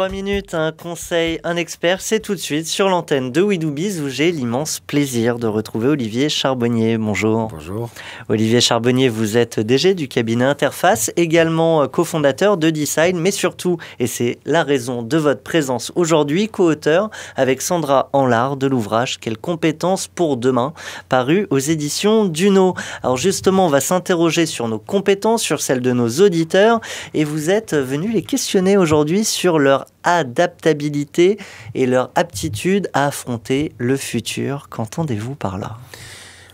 3 minutes, un conseil, un expert, c'est tout de suite sur l'antenne de We Do Biz où j'ai l'immense plaisir de retrouver Olivier Charbonnier. Bonjour. Bonjour. Olivier Charbonnier, vous êtes DG du cabinet Interface, également cofondateur de Design, mais surtout, et c'est la raison de votre présence aujourd'hui, co-auteur avec Sandra Anlard de l'ouvrage Quelles compétences pour demain, paru aux éditions Duno. Alors justement, on va s'interroger sur nos compétences, sur celles de nos auditeurs, et vous êtes venu les questionner aujourd'hui sur leur adaptabilité et leur aptitude à affronter le futur. Qu'entendez-vous par là ?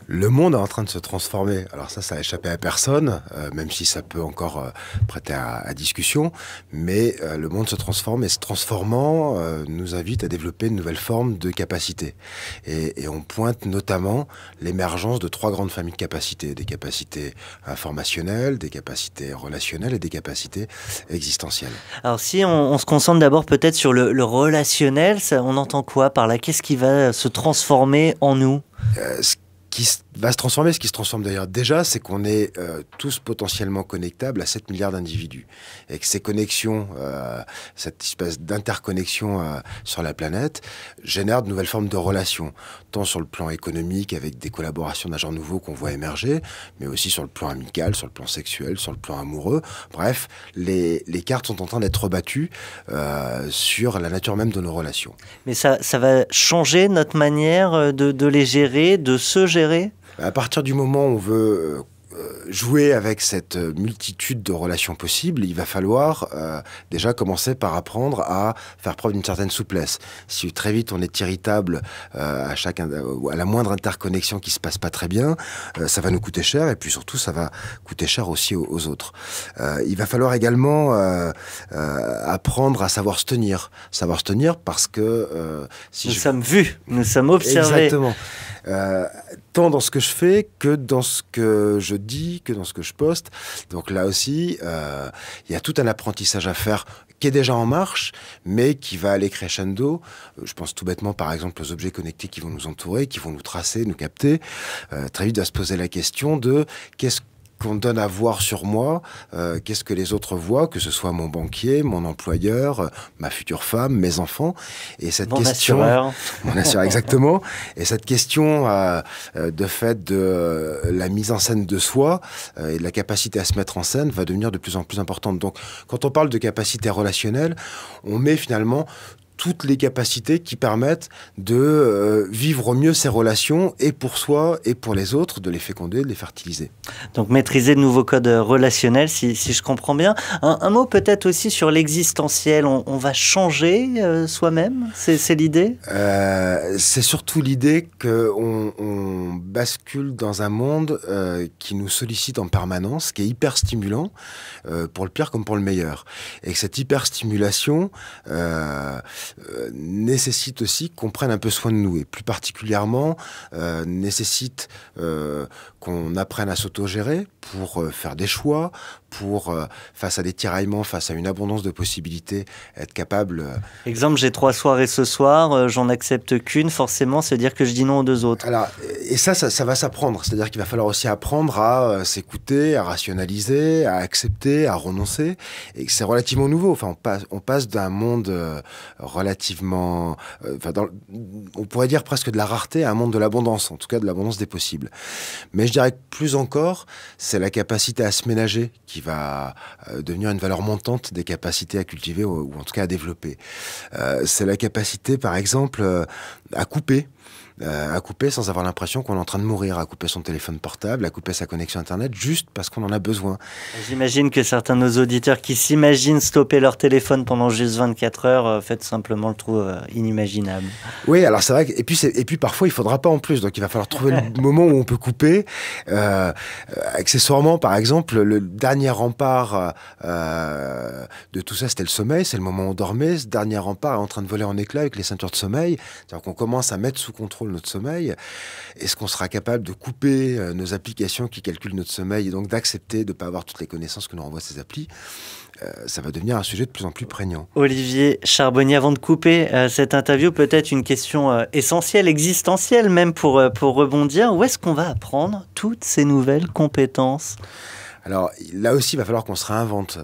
Le monde est en train de se transformer. Alors ça a échappé à personne, même si ça peut encore prêter à discussion. Mais le monde se transforme et se transformant nous invite à développer une nouvelle forme de capacité. Et on pointe notamment l'émergence de 3 grandes familles de capacités. Des capacités informationnelles, des capacités relationnelles et des capacités existentielles. Alors si on se concentre d'abord peut-être sur le relationnel, on entend quoi par là ? Qu'est-ce qui va se transformer en nous ? Ce qui va se transformer, ce qui se transforme d'ailleurs déjà, c'est qu'on est tous potentiellement connectables à 7 milliards d'individus. Et que ces connexions, cette espèce d'interconnexion sur la planète, génèrent de nouvelles formes de relations, tant sur le plan économique, avec des collaborations d'un genre nouveau qu'on voit émerger, mais aussi sur le plan amical, sur le plan sexuel, sur le plan amoureux. Bref, les cartes sont en train d'être rebattues sur la nature même de nos relations. Mais ça va changer notre manière de les gérer, de se gérer ? À partir du moment où on veut jouer avec cette multitude de relations possibles, il va falloir déjà commencer par apprendre à faire preuve d'une certaine souplesse. Si très vite on est irritable à la moindre interconnexion qui se passe pas très bien, ça va nous coûter cher et puis surtout ça va coûter cher aussi aux autres. Il va falloir également apprendre à savoir se tenir. Savoir se tenir parce que... nous sommes vus, nous sommes observés. Exactement. Tant dans ce que je fais que dans ce que je dis, que dans ce que je poste. Donc là aussi, il y a tout un apprentissage à faire qui est déjà en marche, mais qui va aller crescendo. Je pense tout bêtement, par exemple, aux objets connectés qui vont nous entourer, qui vont nous tracer, nous capter. Très vite, va se poser la question de qu'est-ce qu'on donne à voir sur moi, qu'est-ce que les autres voient, que ce soit mon banquier, mon employeur, ma future femme, mes enfants. Et cette question, mon assureur, exactement. Et cette question de fait de la mise en scène de soi et de la capacité à se mettre en scène va devenir de plus en plus importante. Donc, quand on parle de capacité relationnelle, on met finalement toutes les capacités qui permettent de vivre au mieux ces relations, et pour soi et pour les autres, de les féconder, de les fertiliser. Donc maîtriser de nouveaux codes relationnels, si je comprends bien. Un mot peut-être aussi sur l'existentiel. On va changer soi-même, c'est l'idée ? C'est surtout l'idée qu'on bascule dans un monde qui nous sollicite en permanence, qui est hyper stimulant, pour le pire comme pour le meilleur. Et que cette hyper-stimulation nécessite aussi qu'on prenne un peu soin de nous, et plus particulièrement nécessite qu'on apprenne à s'autogérer pour faire des choix, pour, face à des tiraillements, face à une abondance de possibilités, être capable... Exemple, j'ai 3 soirées ce soir, j'en accepte qu'une, forcément, c'est dire que je dis non aux 2 autres. Alors, et ça va s'apprendre, c'est-à-dire qu'il va falloir aussi apprendre à s'écouter, à rationaliser, à accepter, à renoncer, et c'est relativement nouveau. Enfin, on passe d'un monde relativement... on pourrait dire presque de la rareté à un monde de l'abondance, en tout cas de l'abondance des possibles. Mais je dirais que plus encore, c'est la capacité à se ménager qui va devenir une valeur montante des capacités à cultiver ou en tout cas à développer. C'est la capacité, par exemple, à couper sans avoir l'impression qu'on est en train de mourir, à couper son téléphone portable, à couper sa connexion Internet, juste parce qu'on en a besoin. J'imagine que certains de nos auditeurs qui s'imaginent stopper leur téléphone pendant juste 24 heures, fait simplement le trou inimaginable. Oui, alors c'est vrai et puis parfois il faudra pas en plus, donc il va falloir trouver le moment où on peut couper. Accessoirement, par exemple, le dernier rempart de tout ça, c'était le sommeil, c'est le moment où on dormait. Ce dernier rempart est en train de voler en éclats avec les ceintures de sommeil, c'est-à-dire qu'on commence à mettre sous contrôle notre sommeil. Est-ce qu'on sera capable de couper nos applications qui calculent notre sommeil et donc d'accepter de ne pas avoir toutes les connaissances que nous renvoient ces applis? Ça va devenir un sujet de plus en plus prégnant. Olivier Charbonnier, avant de couper cette interview, peut-être une question essentielle, existentielle même pour rebondir. Où est-ce qu'on va apprendre toutes ces nouvelles compétences ? Alors là aussi, il va falloir qu'on se réinvente.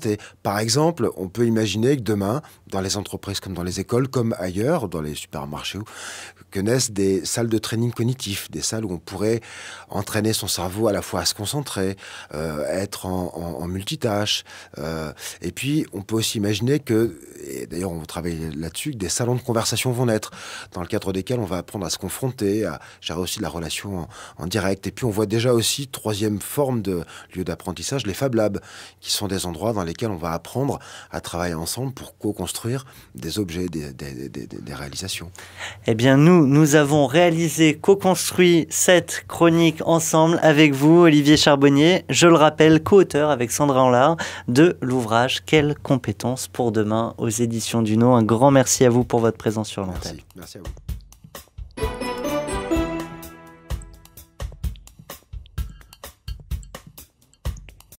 Et par exemple, on peut imaginer que demain, dans les entreprises comme dans les écoles, comme ailleurs, dans les supermarchés, que naissent des salles de training cognitif, des salles où on pourrait entraîner son cerveau à la fois à se concentrer, être en multitâche. Et puis, on peut aussi imaginer que, et d'ailleurs on travaille là-dessus, que des salons de conversation vont naître, dans le cadre desquels on va apprendre à se confronter, à gérer aussi de la relation en direct. Et puis on voit déjà aussi, troisième forme de lieu d'apprentissage, les Fab Labs, qui sont des endroits dans lesquels on va apprendre à travailler ensemble pour co-construire des objets, des réalisations. Eh bien, nous avons réalisé, co-construit cette chronique ensemble avec vous, Olivier Charbonnier. Je le rappelle, co-auteur avec Sandra Anlard de l'ouvrage « Quelles compétences pour demain » aux éditions Duno. Un grand merci à vous pour votre présence sur l'antenne. Merci à vous.